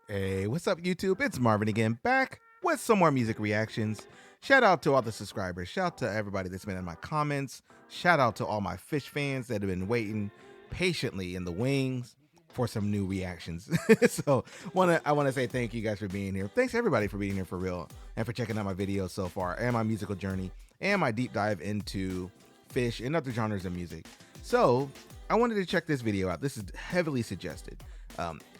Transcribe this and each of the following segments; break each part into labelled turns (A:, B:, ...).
A: Hey, what's up, YouTube? It's Marvin again, back with some more music reactions. Shout out to all the subscribers. Shout out to everybody that's been in my comments. Shout out to all my Phish fans that have been waiting patiently in the wings for some new reactions. So I want to say thank you guys for being here. Thanks everybody for being here for real and for checking out my videos so far and my musical journey and my deep dive into Phish and other genres of music. So I wanted to check this video out. This is heavily suggested.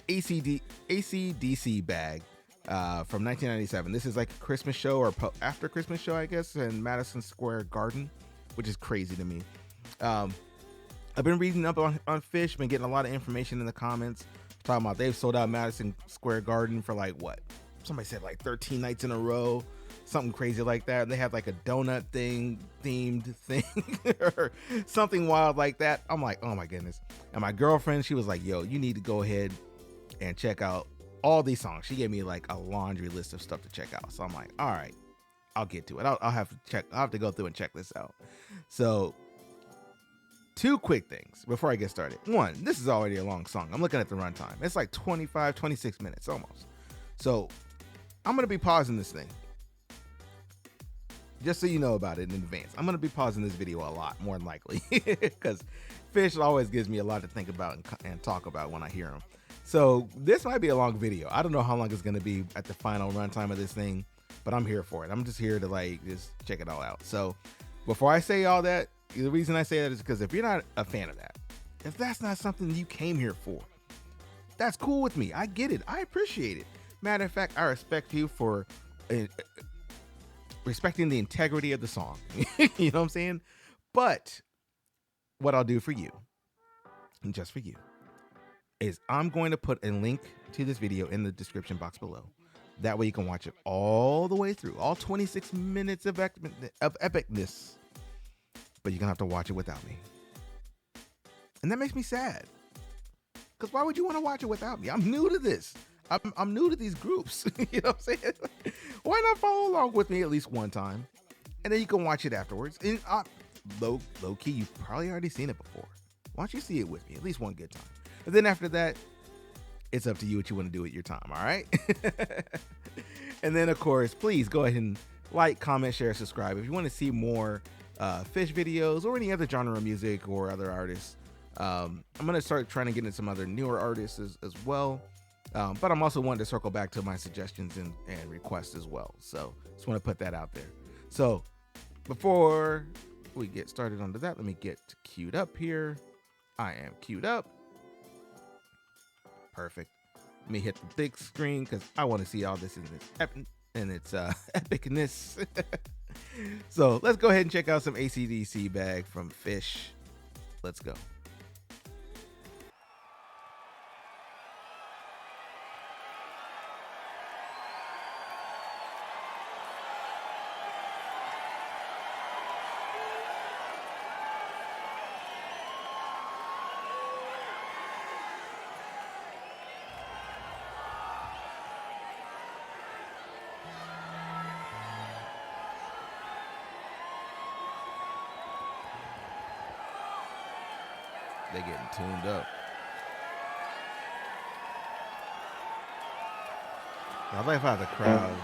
A: ACDC Bag from 1997. This is like a Christmas show or after Christmas show, I guess, in Madison Square Garden, which is crazy to me. I've been reading up on Phish, been getting a lot of information in the comments, talking about they've sold out Madison Square Garden for like what? Somebody said like 13 nights in a row, something crazy like that. They had like a donut themed thing or something wild like that. I'm like, oh my goodness. And my girlfriend, she was like, yo, you need to go ahead and check out all these songs. She gave me like a laundry list of stuff to check out. So I'm like, all right, I'll get to it. I'll have to go through and check this out. So two quick things before I get started. One, this is already a long song. I'm looking at the runtime. It's like 26 minutes almost. So I'm going to be pausing this thing. Just so you know about it in advance. I'm going to be pausing this video a lot, more than likely, because Phish always gives me a lot to think about and talk about when I hear them. So this might be a long video. I don't know how long it's going to be at the final runtime of this thing, but I'm here for it. I'm just here to like just check it all out. So before I say all that, the reason I say that is because if you're not a fan of that, if that's not something you came here for, that's cool with me. I get it. I appreciate it. Matter of fact, I respect you for respecting the integrity of the song. You know what I'm saying? But what I'll do for you, and just for you, is I'm going to put a link to this video in the description box below. That way you can watch it all the way through, all 26 minutes of epicness. But you're gonna have to watch it without me. And that makes me sad. Because why would you want to watch it without me? I'm new to this. I'm new to these groups. You know what I'm saying? Why not follow along with me at least one time? And then you can watch it afterwards. And low key, you've probably already seen it before. Why don't you see it with me at least one good time? And then after that, it's up to you what you want to do with your time, all right? And then, of course, please go ahead and like, comment, share, subscribe. If you want to see more Phish videos or any other genre of music or other artists, I'm going to start trying to get into some other newer artists as well. But I'm also wanting to circle back to my suggestions and requests as well. So just want to put that out there. So before we get started onto that, let me get queued up here. I am queued up. Perfect. Let me hit the big screen because I want to see all this in its epicness. So let's go ahead and check out some ACDC Bag from Phish. Let's go. They're getting tuned up. I like how the crowd.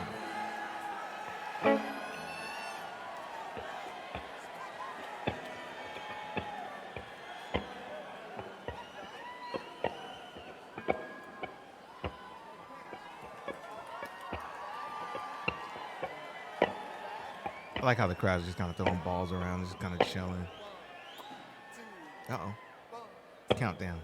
A: I like how the crowd's just kind of throwing balls around, just kind of chilling. Uh-oh. Countdown.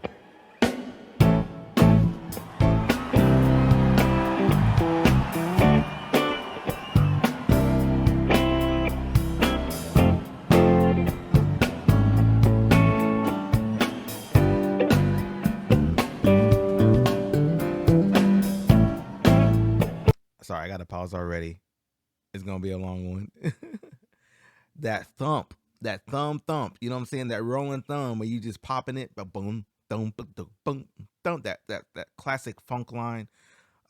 A: Sorry, I got to pause already. It's gonna be a long one. That thump, that thump. You know what I'm saying? That rolling thumb where you just popping it, but boom, boom, boom, boom, boom. That classic funk line.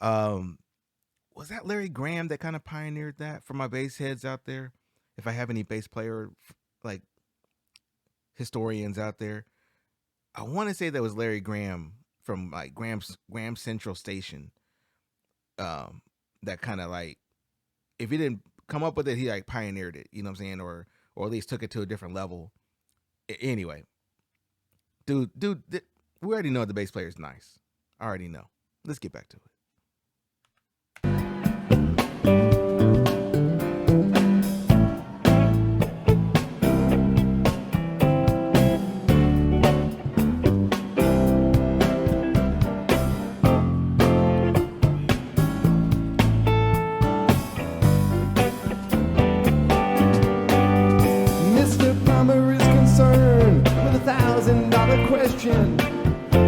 A: Was that Larry Graham that kind of pioneered that for my bass heads out there? If I have any bass player like historians out there, I want to say that was Larry Graham from like Graham Central Station. That kind of like, if he didn't come up with it, he like pioneered it. You know what I'm saying? Or at least took it to a different level. Anyway, dude, we already know the bass player is nice. I already know. Let's get back to it.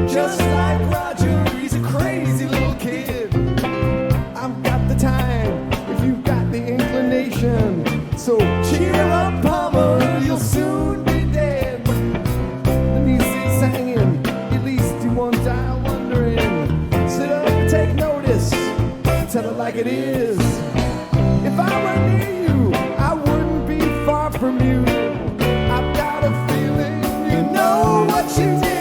B: Just like Roger, he's a crazy little kid. I've got the time if you've got the inclination. So cheer up, Palmer, you'll soon be dead. And he sits hanging, at least he won't die wondering. Sit up and take notice, tell it like it is. If I were near you, I wouldn't be far from you. I've got a feeling you know what you did.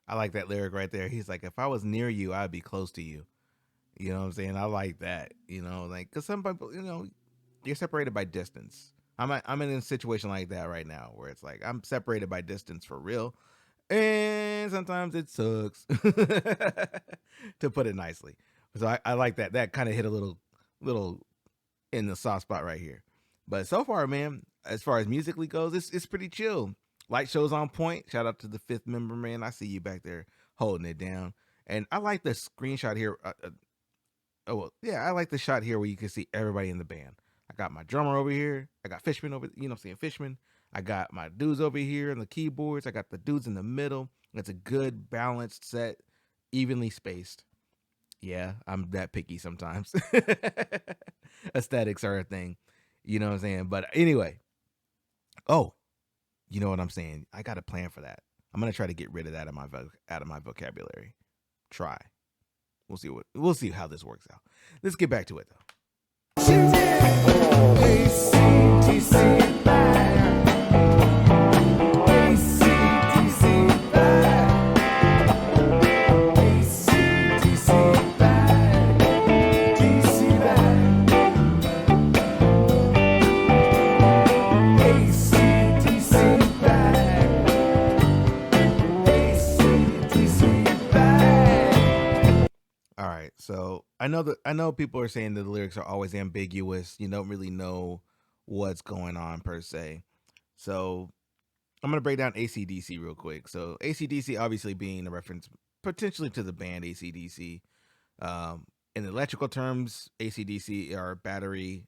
A: I like that lyric right there. He's like, if I was near you, I'd be close to you. You know what I'm saying? I like that. You know, like, because some people, you know, you're separated by distance. I'm in a situation like that right now where it's like I'm separated by distance for real, and sometimes it sucks, to put it nicely. So I like that. That kind of hit a little in the soft spot right here. But so far, man, as far as musically goes, it's pretty chill. Light show's on point. Shout out to the fifth member, man. I see you back there holding it down. And I like the screenshot here. I like the shot here where you can see everybody in the band. I got my drummer over here. I got Fishman over, you know what I'm saying, Fishman. I got my dudes over here on the keyboards. I got the dudes in the middle. It's a good, balanced set, evenly spaced. Yeah, I'm that picky sometimes. Aesthetics are a thing. You know what I'm saying? But anyway. Oh, you know what I'm saying? I got a plan for that. I'm gonna try to get rid of that out of my vocabulary. Try. We'll see how this works out. Let's get back to it though.
B: ACDC Bag. ACDC Bag. ACDC Bag. DC Bag. ACDC Bag. ACDC Bag.
A: All right, so I know people are saying that the lyrics are always ambiguous. You don't really know what's going on per se. So I'm gonna break down ACDC real quick. So ACDC obviously being a reference potentially to the band ACDC. In electrical terms, ACDC are battery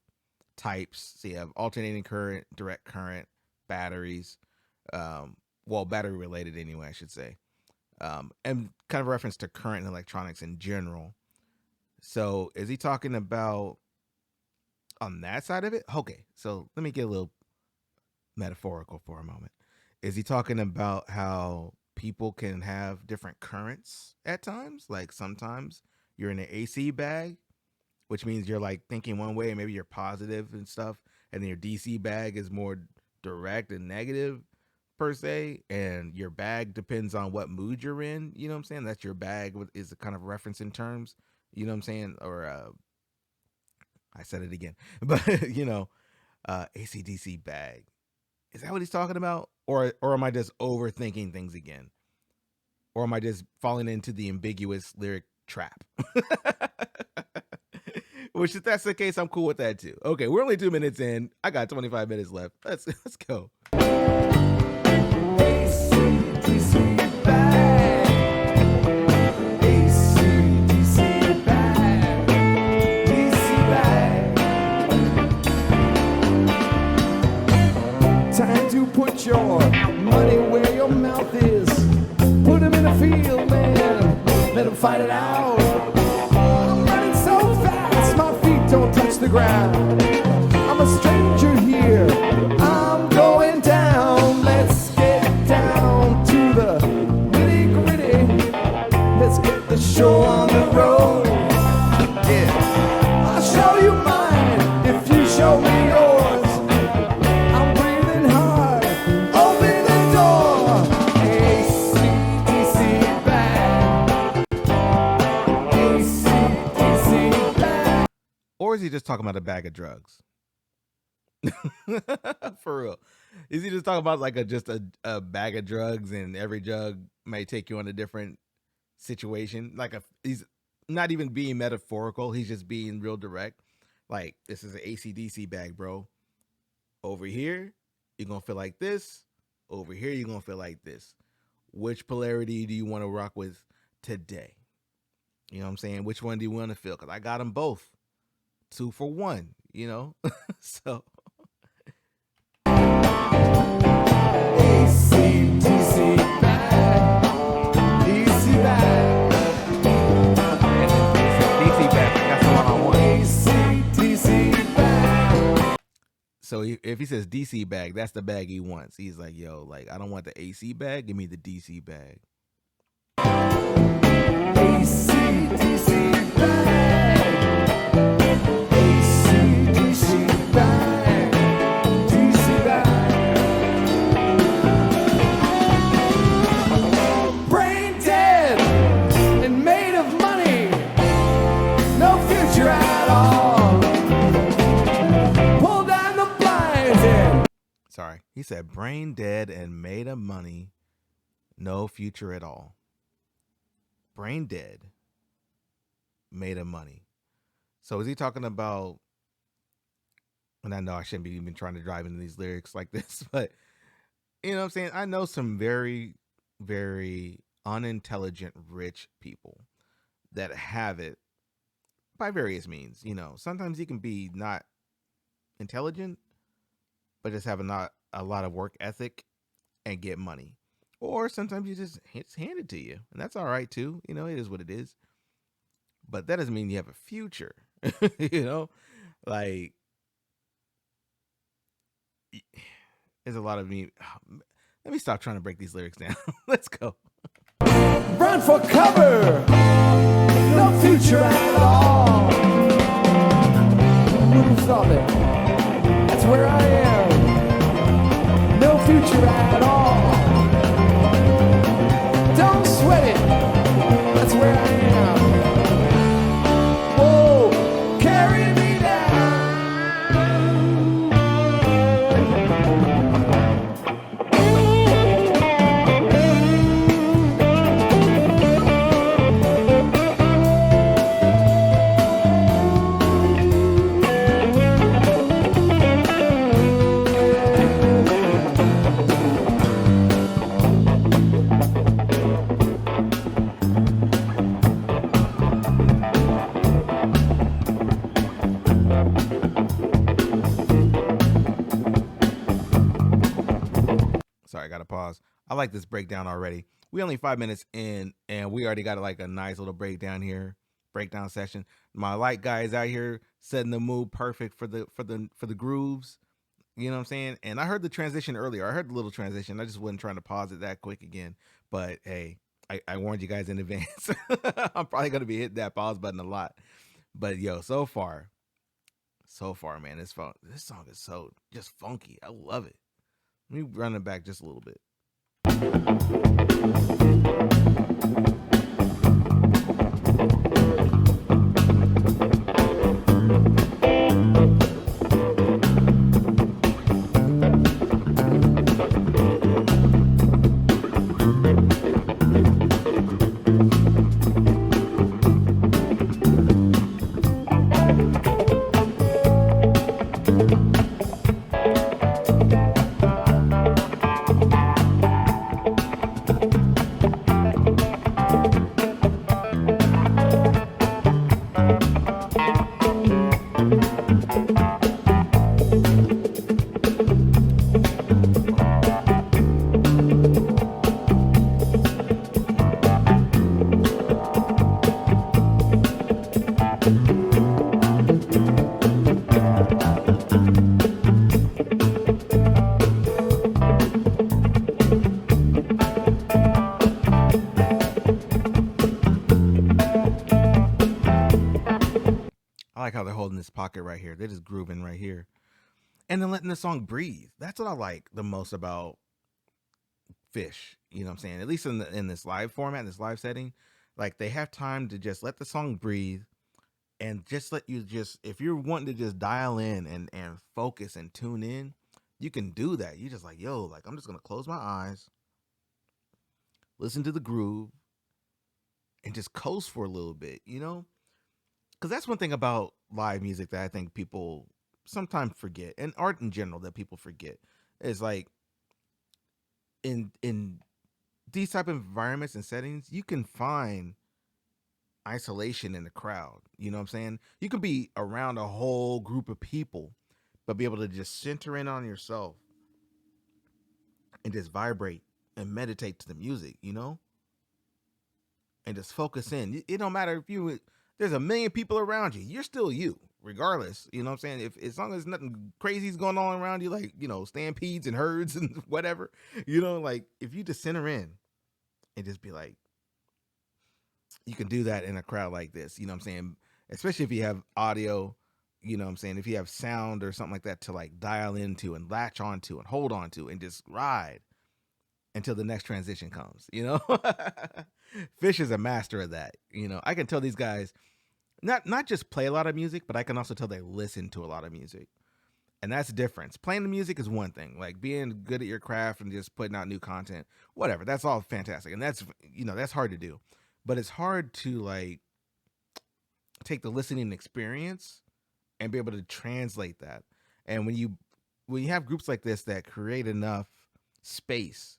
A: types. So you have alternating current, direct current, batteries. Battery related anyway, I should say. And kind of a reference to current and electronics in general. So is he talking about on that side of it? Okay, so let me get a little metaphorical for a moment. Is he talking about how people can have different currents at times? Like sometimes you're in an AC bag, which means you're like thinking one way and maybe you're positive and stuff. And then your DC bag is more direct and negative per se. And your bag depends on what mood you're in. You know what I'm saying? That's your bag is a kind of reference in terms. You know what I'm saying? Or I said it again. But, you know, ACDC bag. Is that what he's talking about? Or am I just overthinking things again? Or am I just falling into the ambiguous lyric trap? Which if that's the case, I'm cool with that too. Okay, we're only 2 minutes in. I got 25 minutes left. Let's go.
B: ACDC Bag. ACDC Bag. DC Bag. Time to put your money where your mouth is. Put them in the field, man. Let them fight it out. touch the ground. I'm a stranger here. I'm going down. Let's get down to the nitty gritty. Let's get the show on the road. Yeah. I'll show you mine if you show me yours. I'm breathing hard. Open the door. ACDC bag. ACDC bag.
A: Or is he just talking about a bag of drugs? For real. Is he just talking about like just a bag of drugs, and every drug may take you on a different situation? Like he's not even being metaphorical. He's just being real direct. Like, this is an ACDC bag, bro. Over here, you're going to feel like this. Over here, you're going to feel like this. Which polarity do you want to rock with today? You know what I'm saying? Which one do you want to feel? Because I got them both. 2 for 1, you know? So.
B: ACDC bag. DC bag.
A: DC bag. That's the one I want.
B: ACDC bag.
A: So if he says DC bag, that's the bag he wants. He's like, yo, like, I don't want the AC bag. Give me the DC bag.
B: ACDC bag. ACDC bag. DC bag. Brain dead and made of money. No future at all. Pull down the blinds and
A: Sorry. He said brain dead and made of money. No future at all. Brain dead, made of money. So is he talking about, and I know I shouldn't be even trying to drive into these lyrics like this, but you know what I'm saying? I know some very, very unintelligent, rich people that have it by various means. You know, sometimes you can be not intelligent, but just have a lot of work ethic and get money. Or sometimes it's handed to you, and that's all right too. You know, it is what it is. But that doesn't mean you have a future. You know, like there's a lot of me. Let me stop trying to break these lyrics down. Let's go.
B: run for cover. No future at all. Who would have thought it? That's where I am. No future at all. Don't sweat it. That's where I am. Whoa, carry me
A: Sorry, I got to pause. I like this breakdown already. We only 5 minutes in, and we already got like a nice little breakdown here, breakdown session. My light guy is out here setting the mood perfect for the grooves. You know what I'm saying? And I heard the transition earlier. I heard the little transition. I just wasn't trying to pause it that quick again. But hey, I warned you guys in advance. I'm probably gonna be hitting that pause button a lot. But yo, so far, man, this song is so just funky. I love it. Let me run it back just a little bit. like how they're holding this pocket right here. They're just grooving right here. And then letting the song breathe. That's what I like the most about Phish. You know what I'm saying? At least in this live format, in this live setting, like they have time to just let the song breathe and just let you just, if you're wanting to just dial in and focus and tune in, you can do that. You just like, yo, like I'm just gonna close my eyes, listen to the groove, and just coast for a little bit, you know? Because that's one thing about live music that I think people sometimes forget, and art in general that people forget, is like in these type of environments and settings, you can find isolation in the crowd. You know what I'm saying? You could be around a whole group of people, but be able to just center in on yourself and just vibrate and meditate to the music, you know? And just focus in. It don't matter if there's a million people around you, you're still you, regardless. You know what I'm saying? If as long as nothing crazy is going on around you, like, you know, stampedes and herds and whatever, you know, like if you just center in and just be like, you can do that in a crowd like this, you know what I'm saying? Especially if you have audio, you know what I'm saying? If you have sound or something like that to like dial into and latch onto and hold on to and just ride until the next transition comes, you know? Phish is a master of that. You know, I can tell these guys not just play a lot of music, but I can also tell they listen to a lot of music. And that's the difference. Playing the music is one thing, like being good at your craft and just putting out new content, whatever. That's all fantastic. And that's, you know, that's hard to do. But it's hard to like take the listening experience and be able to translate that. And when you have groups like this that create enough space,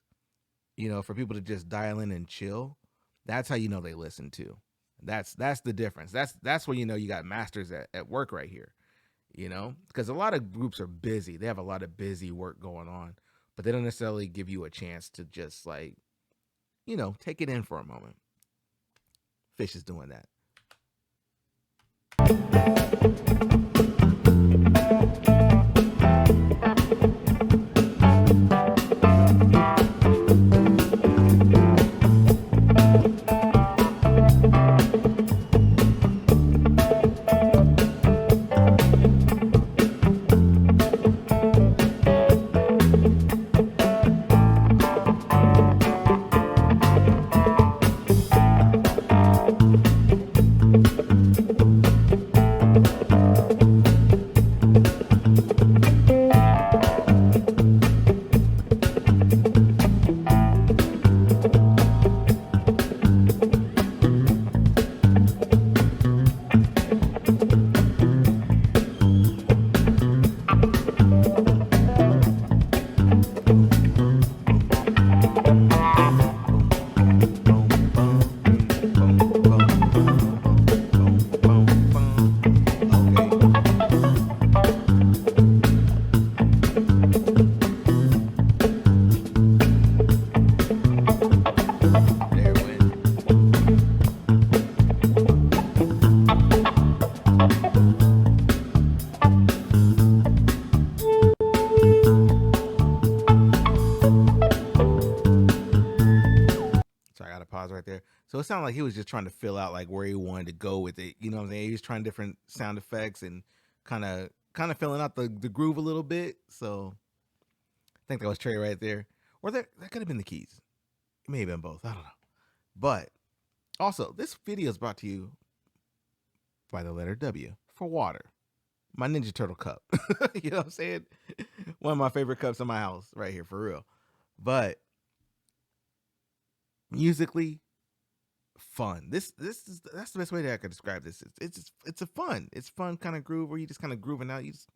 A: you know, for people to just dial in and chill, that's how you know they listen to. That's the difference. That's when you know you got masters at work right here, you know, because a lot of groups are busy. They have a lot of busy work going on, but they don't necessarily give you a chance to just like, you know, take it in for a moment. Phish is doing that. Right there. So it sounded like he was just trying to fill out like where he wanted to go with it. You know what I'm saying? He was trying different sound effects and kind of filling out the groove a little bit. So I think that was Trey right there. Or that could have been the keys. It may have been both. I don't know. But also, this video is brought to you by the letter W for water. My Ninja Turtle cup. You know what I'm saying? One of my favorite cups in my house right here, for real. But musically, fun. That's the best way that I could describe this. It's a fun kind of groove where you just kind of grooving out. You just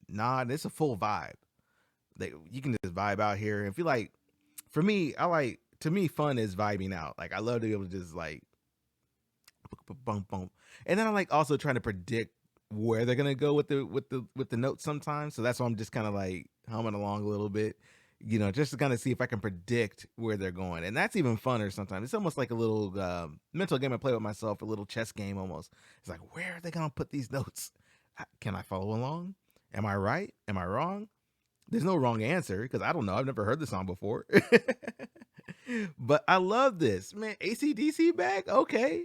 A: nod. It's a full vibe. You can just vibe out here. If you like, for me, to me, fun is vibing out. Like I love to be able to just like bump bump. And then I like also trying to predict where they're gonna go with the notes sometimes. So that's why I'm just kind of like humming along a little bit, you know, just to kind of see if I can predict where they're going. And that's even funner sometimes. It's almost like a little mental game I play with myself, a little chess game almost. It's like, where are they gonna put these notes? Can I follow along? Am I right? Am I wrong? There's no wrong answer because I don't know. I've never heard the song before. But I love this, man. ACDC Bag? Okay.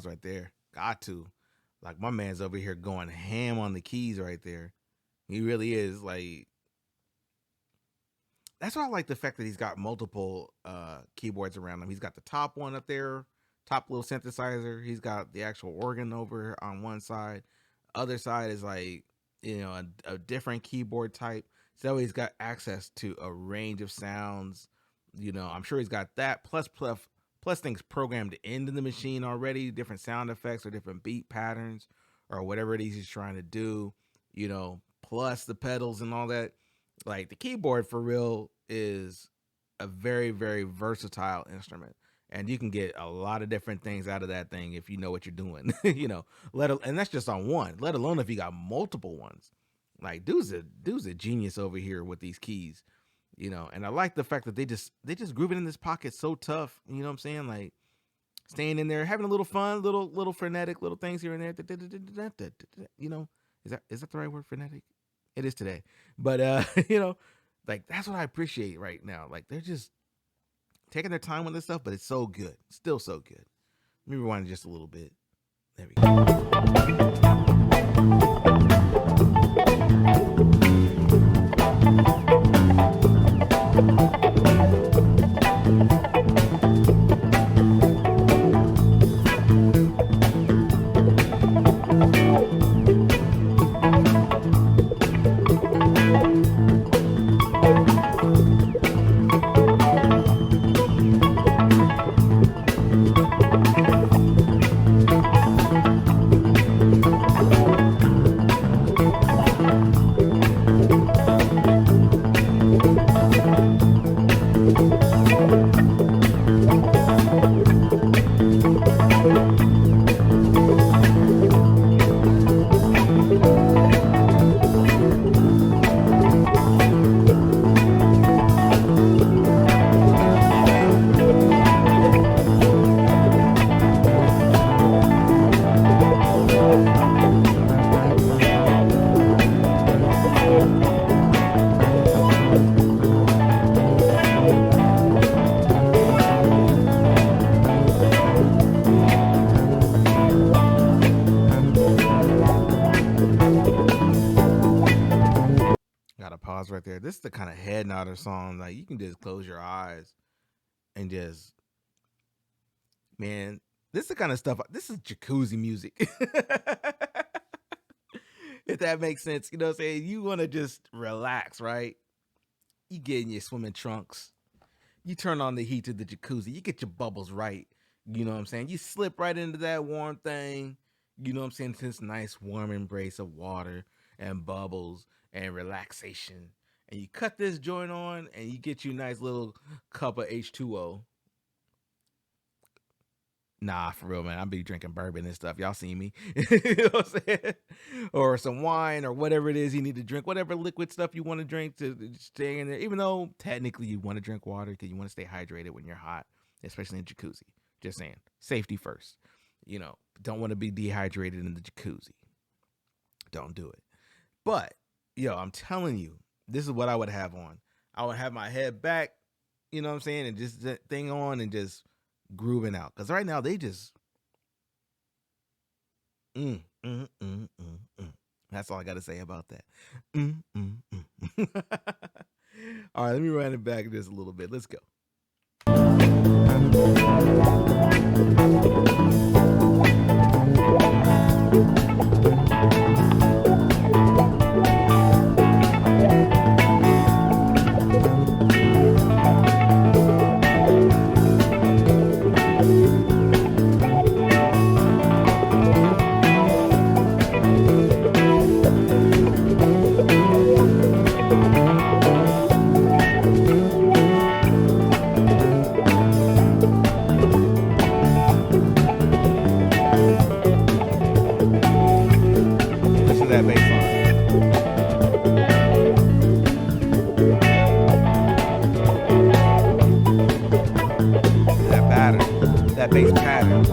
A: pause right there. Got to. Like, my man's over here going ham on the keys right there. He really is. Like, that's why I like the fact that he's got multiple keyboards around him. He's got the top one up there, top little synthesizer. He's got the actual organ over on one side. Other side is like, a different keyboard type. So he's got access to a range of sounds. I'm sure he's got that plus things programmed into the machine already, different sound effects or different beat patterns or whatever it is he's trying to do, plus the pedals and all that. Like, the keyboard for real is a very, very versatile instrument, and you can get a lot of different things out of that thing if you know what you're doing, and that's just on one, let alone if you got multiple ones. Like, dude's a genius over here with these keys, and I like the fact that they just groove it in this pocket so tough, you know what I'm saying? Like, staying in there, having a little fun, little frenetic little things here and there. Is that the right word, frenetic? It is today. But like, that's what I appreciate right now. Like, they're just taking their time with this stuff, but it's so good. Still so good. Let me rewind just a little bit. There we go. Right there. This is the kind of head nodder song, like, you can just close your eyes and just, man, this is the kind of stuff, this is jacuzzi music. If that makes sense, what I'm saying? You want to just relax, right? You get in your swimming trunks, you turn on the heat to the jacuzzi, you get your bubbles right, you know what I'm saying? You slip right into that warm thing, you know what I'm saying? This nice warm embrace of water and bubbles and relaxation. And you cut this joint on and you get you a nice little cup of H2O. Nah, for real, man. I be drinking bourbon and stuff. Y'all see me. You know what I'm saying? Or some wine or whatever it is you need to drink. Whatever liquid stuff you want to drink to stay in there. Even though technically you want to drink water because you want to stay hydrated when you're hot, especially in jacuzzi. Just saying. Safety first. Don't want to be dehydrated in the jacuzzi. Don't do it. But, I'm telling you, this is what I would have on. I would have my head back, you know what I'm saying, and just that thing on and just grooving out. Because right now they just, That's all I got to say about that. All right, let me run it back just a little bit. Let's go. That bass line. That pattern. That bass pattern.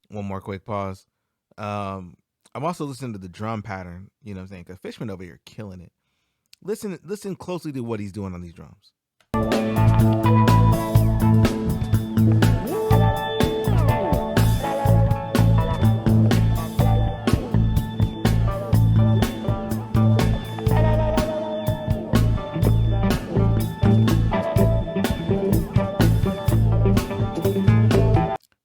A: One more quick pause. I'm also listening to the drum pattern, you know what I'm saying? Because Fishman over here killing it. Listen closely to what he's doing on these drums.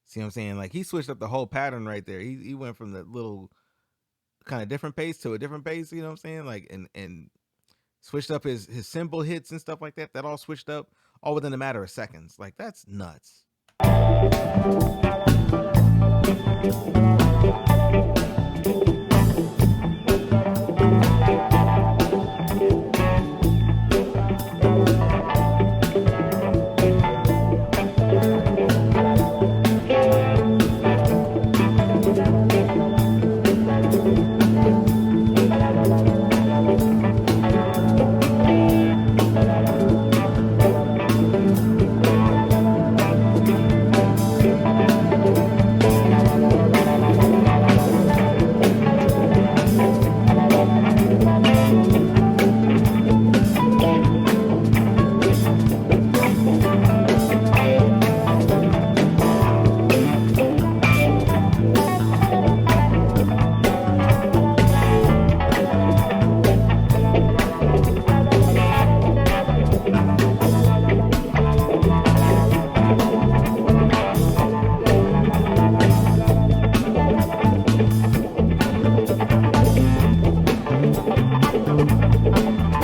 A: See what I'm saying? Like, he switched up the whole pattern right there. He went from the little kind of different pace to a different pace, you know what I'm saying? Like, and switched up his cymbal hits and stuff like that. That all switched up all within a matter of seconds. Like, that's nuts.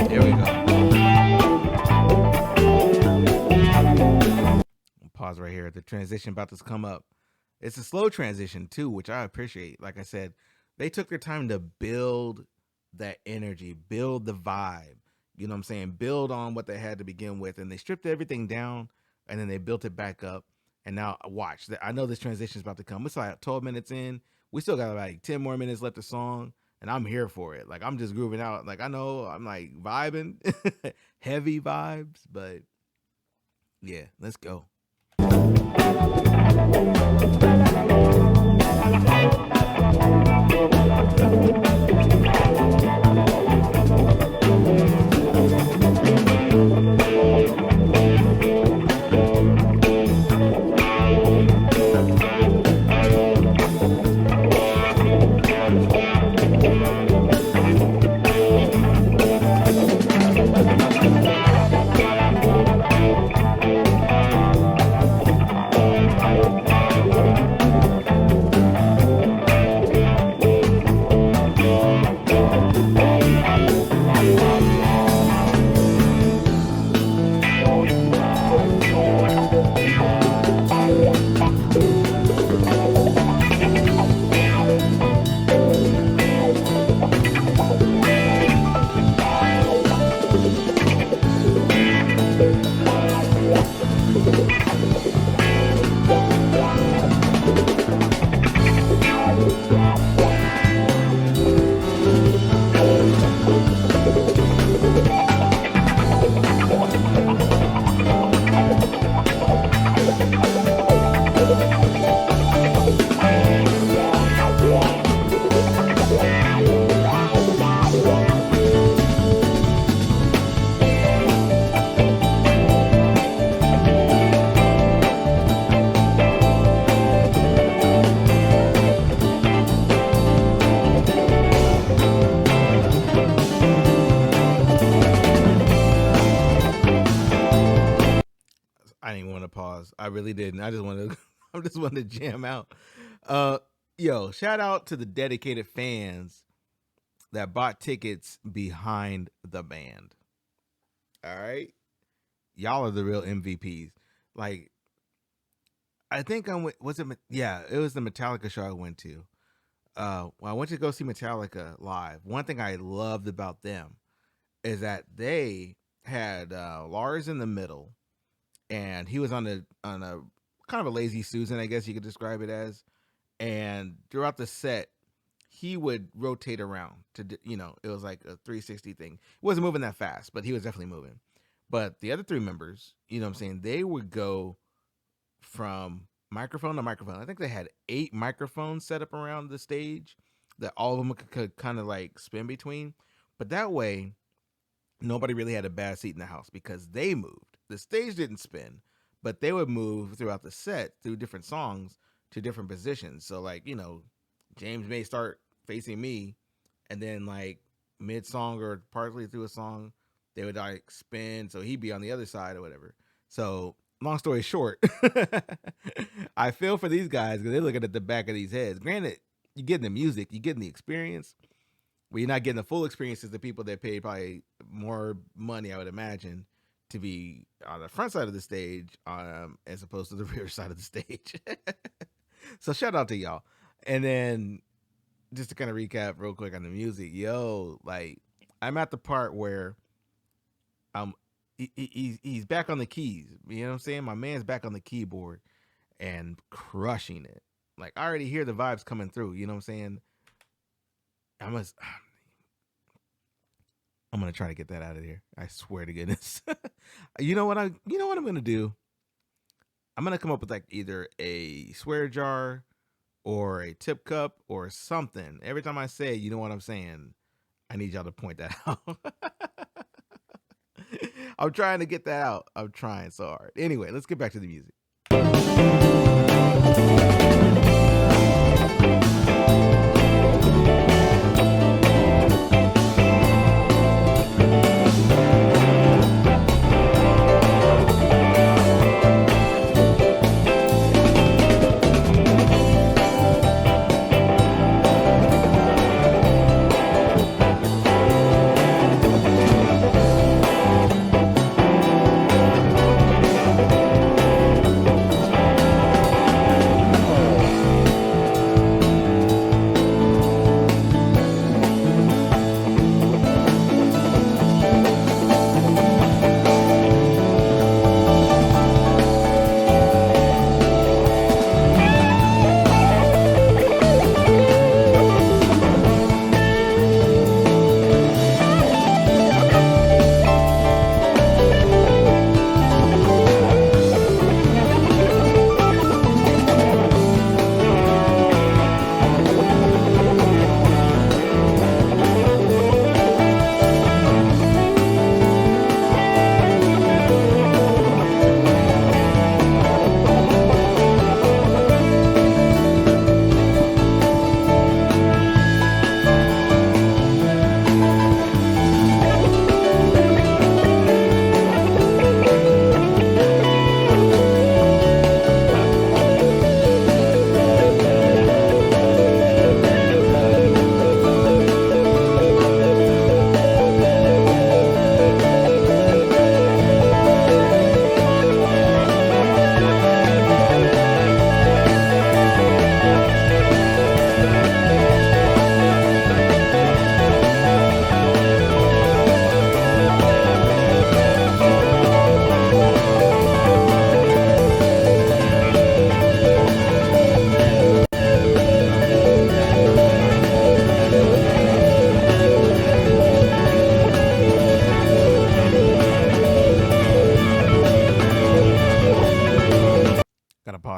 A: Here we go. Pause right here. The transition about to come up. It's a slow transition too, which I appreciate. Like I said, they took their time to build that energy, build the vibe. You know what I'm saying? Build on what they had to begin with, and they stripped everything down, and then they built it back up. And now watch. I know this transition is about to come. It's like 12 minutes in. We still got like 10 more minutes left of song, and I'm here for it. Like, I'm just grooving out. Like, I know I'm like vibing, heavy vibes, but yeah, let's go. I didn't even want to pause. I really didn't. I just wanted to, I just wanted to jam out. Yo, shout out to the dedicated fans that bought tickets behind the band. All right, y'all are the real MVPs. Like, I think I went. Was it? Yeah, it was the Metallica show I went to. When I went to go see Metallica live, one thing I loved about them is that they had Lars in the middle, and he was on a kind of a lazy Susan, I guess you could describe it as. And throughout the set, he would rotate around to, it was like a 360 thing. He wasn't moving that fast, but he was definitely moving. But the other three members, you know what I'm saying, they would go from microphone to microphone. I think they had 8 microphones set up around the stage that all of them could kind of like spin between. But that way, nobody really had a bad seat in the house because they moved. The stage didn't spin, but they would move throughout the set through different songs to different positions. So like, James may start facing me, and then like mid song or partly through a song, they would like spin, so he'd be on the other side or whatever. So long story short, I feel for these guys because they're looking at the back of these heads. Granted, you're getting the music, you're getting the experience, but you're not getting the full experience as the people that paid probably more money, I would imagine, to be on the front side of the stage as opposed to the rear side of the stage. So shout out to y'all. And then just to kind of recap real quick on the music, like I'm at the part where he's back on the keys. You know what I'm saying? My man's back on the keyboard and crushing it. Like I already hear the vibes coming through. You know what I'm saying? I'm gonna try to get that out of here. I swear to goodness. You know what I'm gonna do? I'm gonna come up with like either a swear jar or a tip cup or something. Every time I say, you know what I'm saying, I need y'all to point that out. I'm trying to get that out. I'm trying so hard. Anyway, let's get back to the music.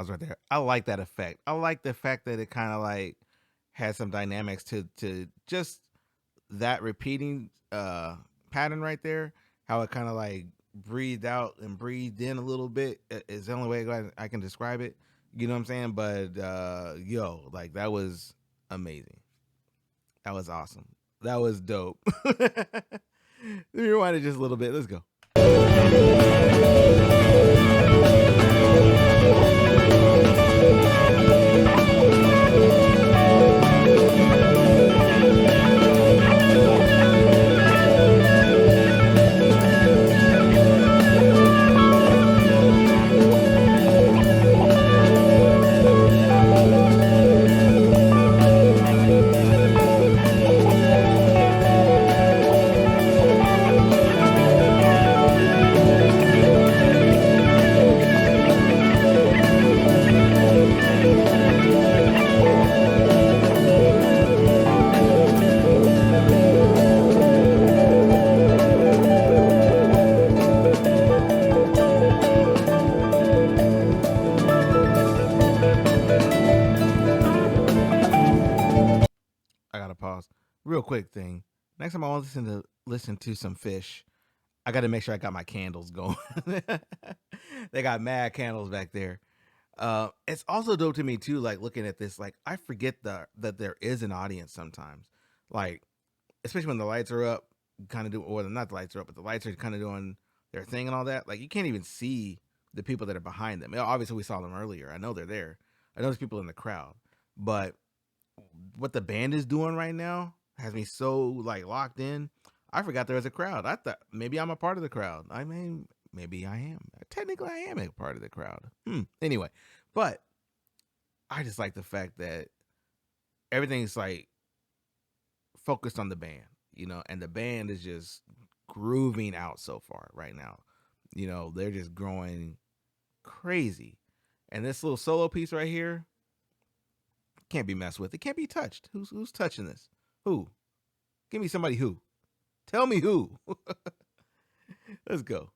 A: Right there. I like that effect. I like the fact that it kind of like has some dynamics to just that repeating pattern right there. How it kind of like breathed out and breathed in a little bit is the only way I can describe it. You know what I'm saying? But like that was amazing. That was awesome. That was dope. Let me rewind it just a little bit. Let's go. real quick thing. Next time I want to listen to some Phish, I got to make sure I got my candles going. They got mad candles back there. It's also dope to me too, like looking at this, like I forget that there is an audience sometimes, like especially when the lights are up, kind of do, or not the lights are up, but the lights are kind of doing their thing and all that. Like you can't even see the people that are behind them. Obviously, we saw them earlier. I know they're there. I know there's people in the crowd, but what the band is doing right now has me so like locked in. I forgot there was a crowd. I thought maybe I'm a part of the crowd. I mean, maybe I am. Technically, I am a part of the crowd. Anyway, but I just like the fact that everything's like focused on the band, and the band is just grooving out so far right now. They're just growing crazy. And this little solo piece right here can't be messed with. It can't be touched. Who's touching this? Who? Give me somebody who. Tell me who. Let's go.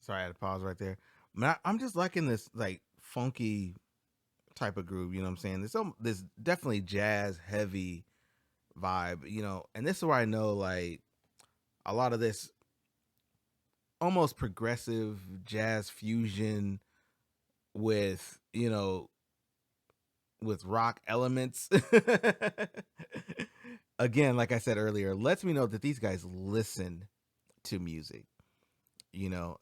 A: Sorry, I had to pause right there. I'm just liking this like funky type of groove. You know what I'm saying? This definitely jazz heavy vibe. And this is where I know like a lot of this almost progressive jazz fusion with with rock elements. Again, like I said earlier, lets me know that these guys listen to music.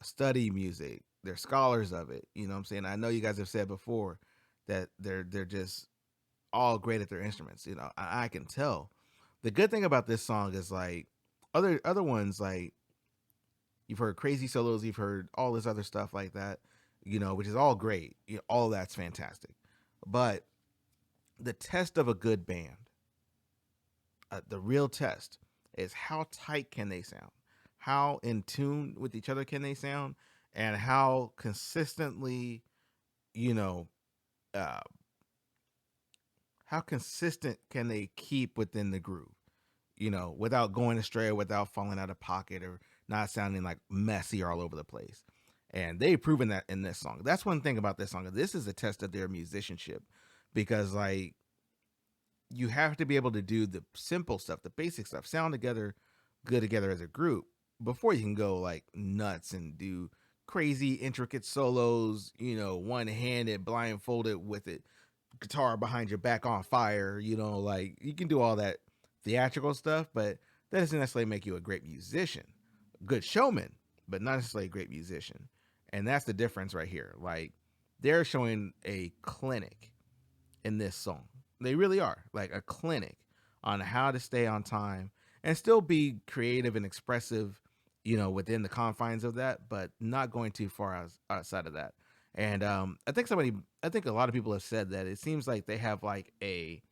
A: Study music. They're scholars of it. You know what I'm saying? I know you guys have said before that they're just all great at their instruments. I can tell. The good thing about this song is like other ones, like you've heard crazy solos, you've heard all this other stuff like that, which is all great. All that's fantastic. But the test of a good band, the real test, is how tight can they sound? How in tune with each other can they sound? And how consistently, uh, how consistent can they keep within the groove? Without going astray, without falling out of pocket, or not sounding like messy or all over the place. And they've proven that in this song. That's one thing about this song. This is a test of their musicianship, because like you have to be able to do the simple stuff, the basic stuff, sound together, good together as a group, before you can go like nuts and do crazy intricate solos, one handed, blindfolded with it, guitar behind your back on fire, like you can do all that theatrical stuff, but that doesn't necessarily make you a great musician. Good showman, but not necessarily a great musician. And that's the difference right here. Like they're showing a clinic in this song. They really are, like a clinic on how to stay on time and still be creative and expressive, within the confines of that, but not going too far outside of that. And I think a lot of people have said that it seems like they have like a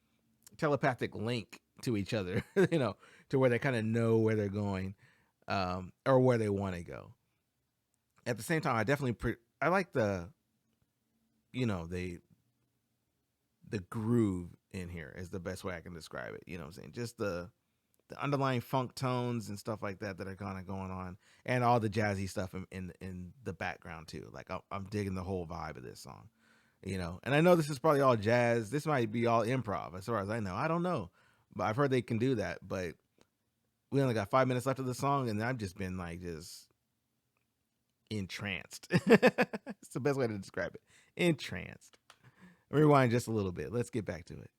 A: telepathic link to each other, to where they kind of know where they're going, or where they want to go. At the same time, I definitely I like the groove in here is the best way I can describe it. You know what I'm saying? Just the underlying funk tones and stuff like that are kind of going on, and all the jazzy stuff in the background too. Like I'm digging the whole vibe of this song, And I know this is probably all jazz. This might be all improv, as far as I know. I don't know, but I've heard they can do that. But we only got 5 minutes left of the song, and I've just been like just entranced. It's the best way to describe it. Entranced. Rewind just a little bit. Let's get back to it.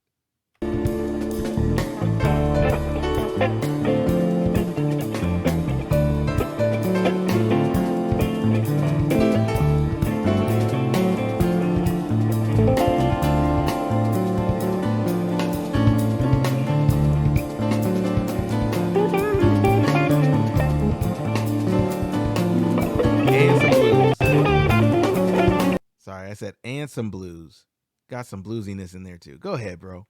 A: Sorry, I said and some blues. Got some bluesiness in there too. Go ahead, bro.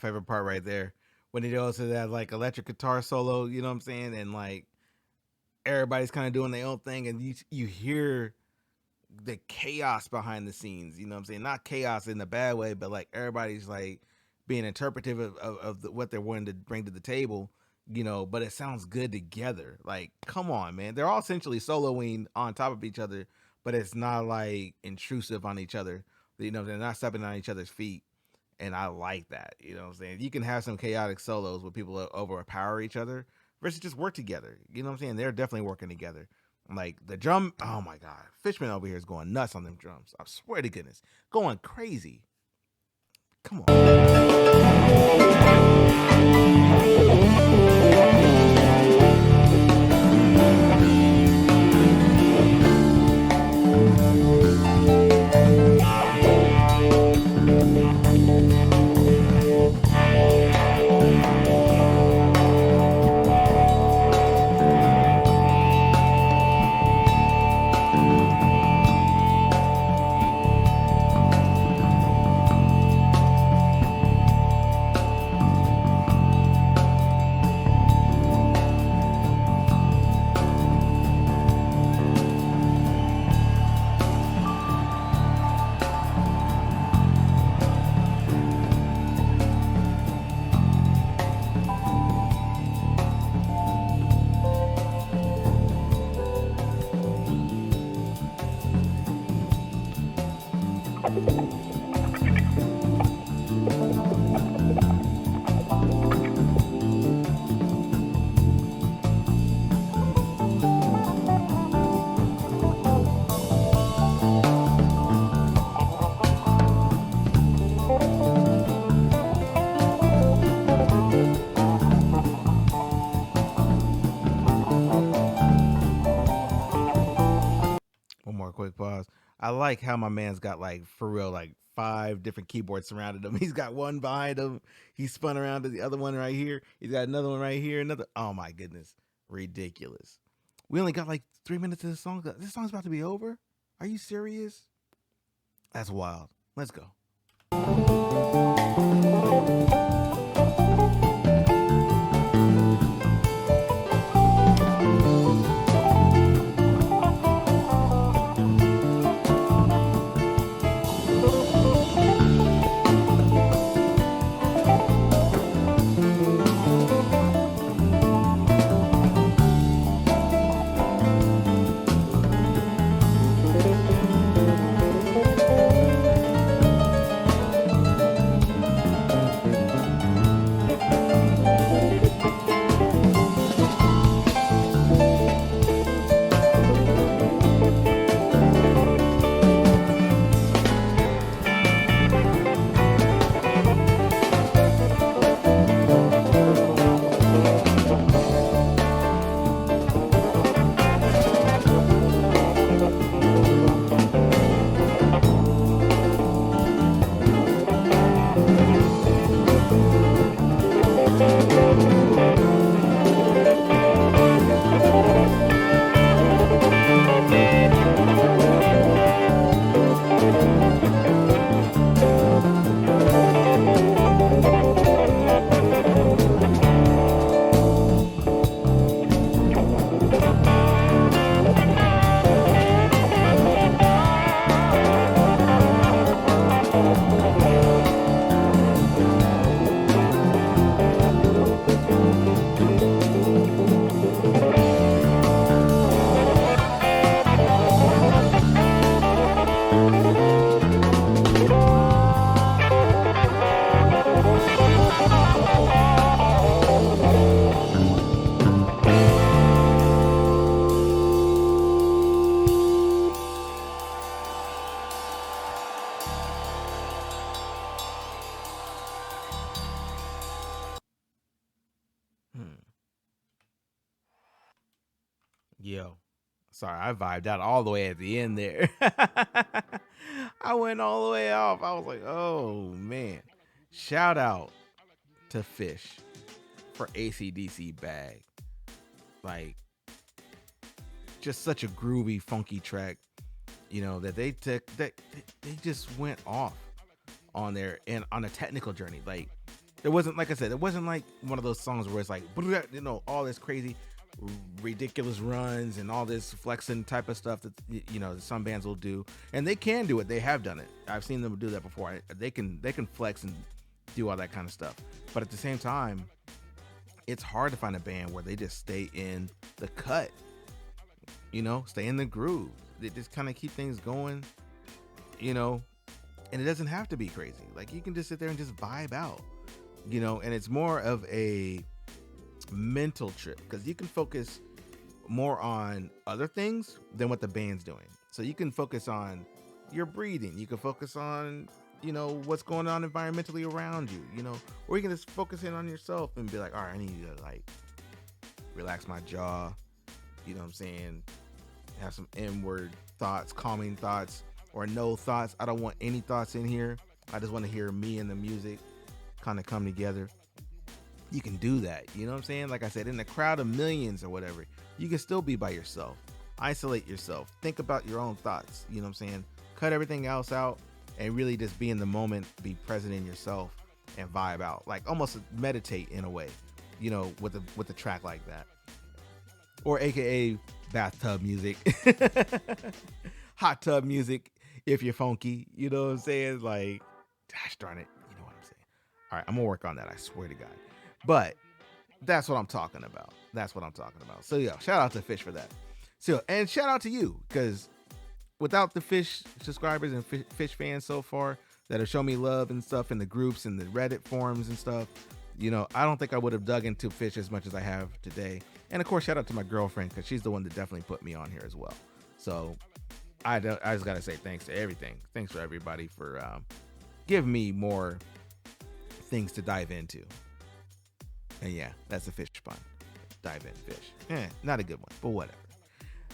A: Favorite part right there when he goes to that like electric guitar solo, you know what I'm saying, and like everybody's kind of doing their own thing, and you hear the chaos behind the scenes, you know what I'm saying, not chaos in a bad way, but like everybody's like being interpretive of what they're wanting to bring to the table, but it sounds good together. Like, come on, man, they're all essentially soloing on top of each other, but it's not like intrusive on each other, they're not stepping on each other's feet. And I like that, you know what I'm saying? You can have some chaotic solos where people overpower each other versus just work together. You know what I'm saying? They're definitely working together. Like the drum, oh my God. Fishman over here is going nuts on them drums. I swear to goodness. Going crazy. Come on. I like how my man's got like for real like 5 different keyboards surrounded him. He's got one behind him. He's spun around to the other one right here. He's got another one right here. Another. Oh my goodness, ridiculous. We only got like 3 minutes of the song. This song's about to be over. Are you serious? That's wild. Let's go. Yo, sorry, I vibed out all the way at the end there. I went all the way off. I was like, oh man. Shout out to Phish for ACDC Bag. Like, just such a groovy, funky track, you know, that they took, that they just went off on there and on a technical journey. Like, it wasn't, like I said, it wasn't like one of those songs where it's like, you know, all this crazy ridiculous runs and all this flexing type of stuff that, you know, some bands will do, and they can do it. They have done it. I've seen them do that before. They can flex and do all that kind of stuff. But at the same time, it's hard to find a band where they just stay in the cut, you know, stay in the groove. They just kind of keep things going, you know, and it doesn't have to be crazy. Like, you can just sit there and just vibe out, you know, and it's more of a mental trip because you can focus more on other things than what the band's doing. So you can focus on your breathing, you can focus on, you know, what's going on environmentally around you, you know, or you can just focus in on yourself and be like, all right, I need to like relax my jaw, you know what I'm saying, have some inward thoughts, calming thoughts, or no thoughts. I don't want any thoughts in here. I just want to hear me and the music kind of come together. You can do that, you know what I'm saying? Like I said, in a crowd of millions or whatever, you can still be by yourself. Isolate yourself. Think about your own thoughts, you know what I'm saying? Cut everything else out and really just be in the moment, be present in yourself and vibe out. Like almost meditate in a way, you know, with a track like that. Or AKA bathtub music. Hot tub music if you're funky, you know what I'm saying? Like, gosh darn it, you know what I'm saying? All right, I'm gonna work on that, I swear to God. But that's what I'm talking about. That's what I'm talking about. So yeah, shout out to Phish for that. So, and shout out to you, because without the Phish subscribers and Phish fans so far that have shown me love and stuff in the groups and the Reddit forums and stuff, you know, I don't think I would have dug into Phish as much as I have today. And of course, shout out to my girlfriend, because she's the one that definitely put me on here as well. So I just gotta say thanks to everything. Thanks for everybody for giving me more things to dive into. And yeah, that's a Phish pun. Dive in Phish. Not a good one, but whatever.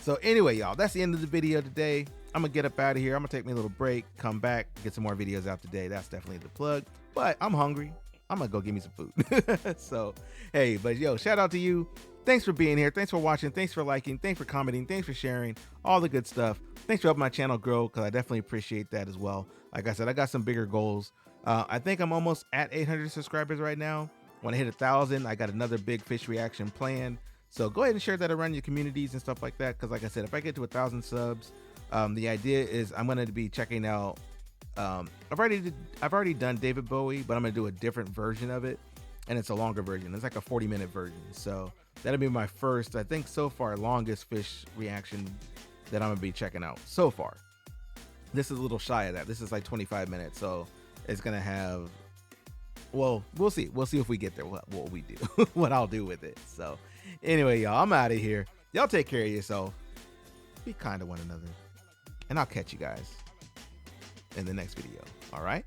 A: So anyway, y'all, that's the end of the video today. I'm gonna get up out of here. I'm gonna take me a little break, come back, get some more videos out today. That's definitely the plug. But I'm hungry. I'm gonna go get me some food. So, hey, but yo, shout out to you. Thanks for being here. Thanks for watching. Thanks for liking. Thanks for commenting. Thanks for sharing. All the good stuff. Thanks for helping my channel grow, because I definitely appreciate that as well. Like I said, I got some bigger goals. I think I'm almost at 800 subscribers right now. When I hit 1,000, I got another big Phish reaction planned. So go ahead and share that around your communities and stuff like that. Because like I said, if I get to 1,000 subs, the idea is I'm going to be checking out. I've already done David Bowie, but I'm going to do a different version of it, and it's a longer version. It's like a 40-minute version. So that'll be my first, I think so far, longest Phish reaction that I'm going to be checking out so far. This is a little shy of that. This is like 25 minutes, so it's going to have, well, we'll see. We'll see if we get there, what we do, what I'll do with it. So anyway, y'all, I'm out of here. Y'all take care of yourself. Be kind to one another. And I'll catch you guys in the next video. All right?